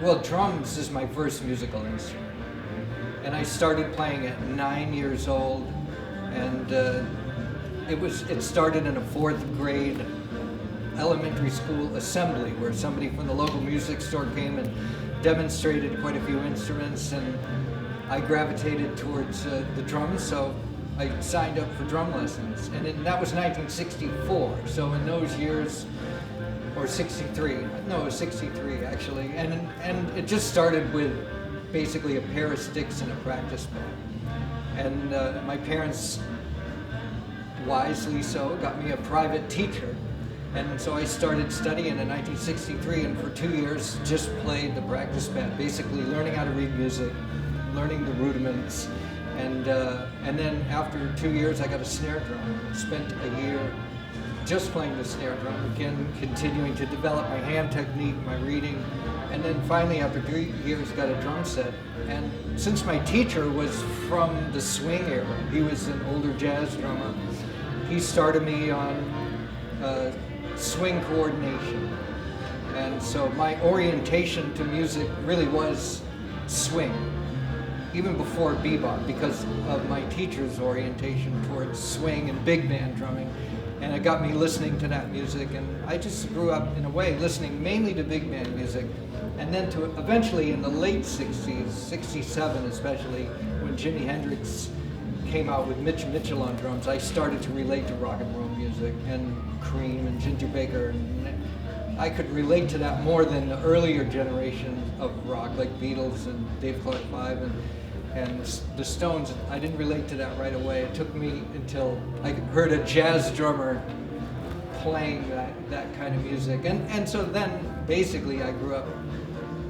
Well, drums is my first musical instrument, and I started playing at 9 years old, and it started in a fourth grade elementary school assembly where somebody from the local music store came and demonstrated quite a few instruments, and I gravitated towards the drums, so I signed up for drum lessons, and that was 1964. So in those years, or 63, no, it was 63 actually, and it just started with basically a pair of sticks and a practice band. And my parents, wisely so, got me a private teacher, and so I started studying in 1963, and for 2 years just played the practice band, basically learning how to read music, learning the rudiments, and then after 2 years I got a snare drum. Spent a year just playing the snare drum, again continuing to develop my hand technique, my reading, and then finally after 3 years got a drum set. And since my teacher was from the swing era, he was an older jazz drummer, he started me on swing coordination. And so my orientation to music really was swing, even before bebop, because of my teacher's orientation towards swing and big band drumming. And it got me listening to that music, and I just grew up in a way listening mainly to big band music, and then to eventually in the late 60s, 67 especially, when Jimi Hendrix came out with Mitch Mitchell on drums, I started to relate to rock and roll music and Cream and Ginger Baker, and I could relate to that more than the earlier generation of rock like Beatles and Dave Clark 5 and the Stones. I didn't relate to that right away. It took me until I heard a jazz drummer playing that kind of music. And so then basically I grew up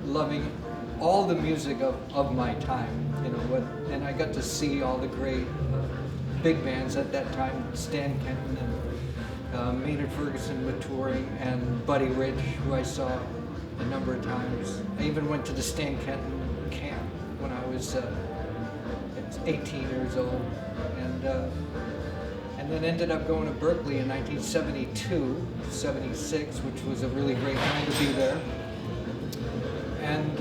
loving all the music of my time, and I got to see all the great big bands at that time, Stan Kenton and Maynard Ferguson with touring, and Buddy Rich, who I saw a number of times. I even went to the Stan Kenton camp when I was 18 years old, and then ended up going to Berkeley in 1972, 76, which was a really great time to be there, and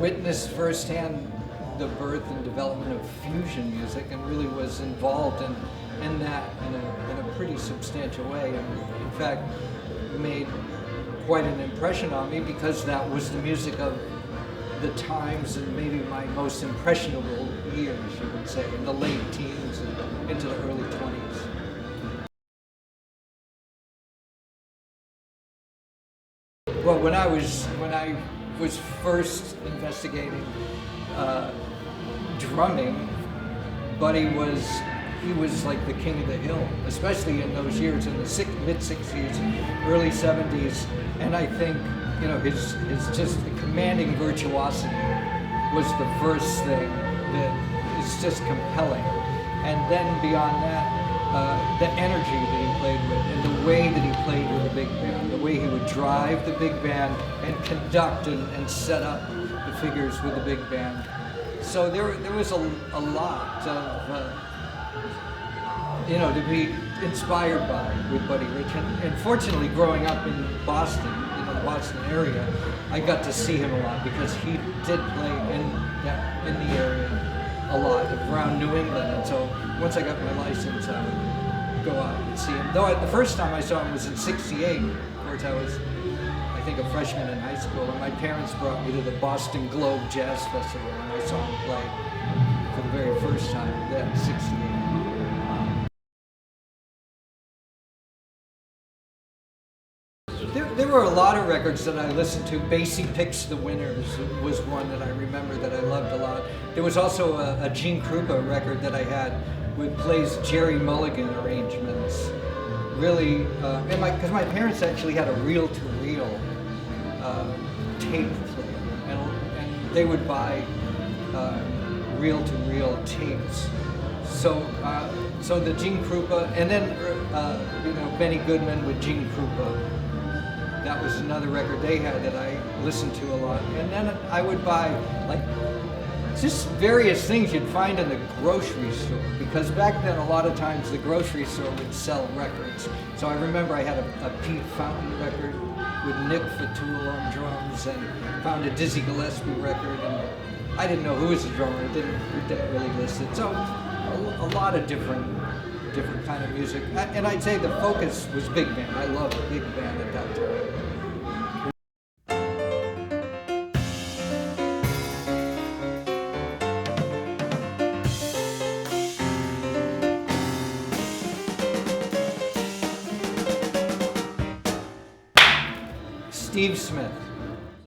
witnessed firsthand the birth and development of fusion music, and really was involved in that in a pretty substantial way, and in fact made quite an impression on me because that was the music of the times and maybe my most impressionable years, you would say, in the late teens and into the early 20s. Well, when I was first investigating drumming, Buddy was like the king of the hill, especially in those years in the mid-60s, early 70s, and I think his just commanding virtuosity was the first thing that is just compelling. And then beyond that, the energy that he played with, and the way that he played with the big band, the way he would drive the big band and conduct and set up the figures with the big band. So there was a lot of to be inspired by with Buddy Rich, and fortunately growing up in Boston, the Boston area, I got to see him a lot because he did play in the area a lot around New England, and so once I got my license, I would go out and see him. Though the first time I saw him was in '68. Of course, I was, I think, a freshman in high school, and my parents brought me to the Boston Globe Jazz Festival, and I saw him play for the very first time then, '68. There were a lot of records that I listened to. Basie Picks the Winners was one that I remember that I loved a lot. There was also a Gene Krupa record that I had with plays Jerry Mulligan arrangements. Really, because my parents actually had a reel-to-reel tape player, and they would buy reel-to-reel tapes. So the Gene Krupa, and then Benny Goodman with Gene Krupa. That was another record they had that I listened to a lot. And then I would buy like Just various things you'd find in the grocery store, because back then a lot of times the grocery store would sell records. So I remember I had a Pete Fountain record with Nick Fatul on drums, and found a Dizzy Gillespie record, and I didn't know who was the drummer. It didn't really list it. So a lot of different kind of music, and I'd say the focus was big band. I loved big band at that time. Steve Smith.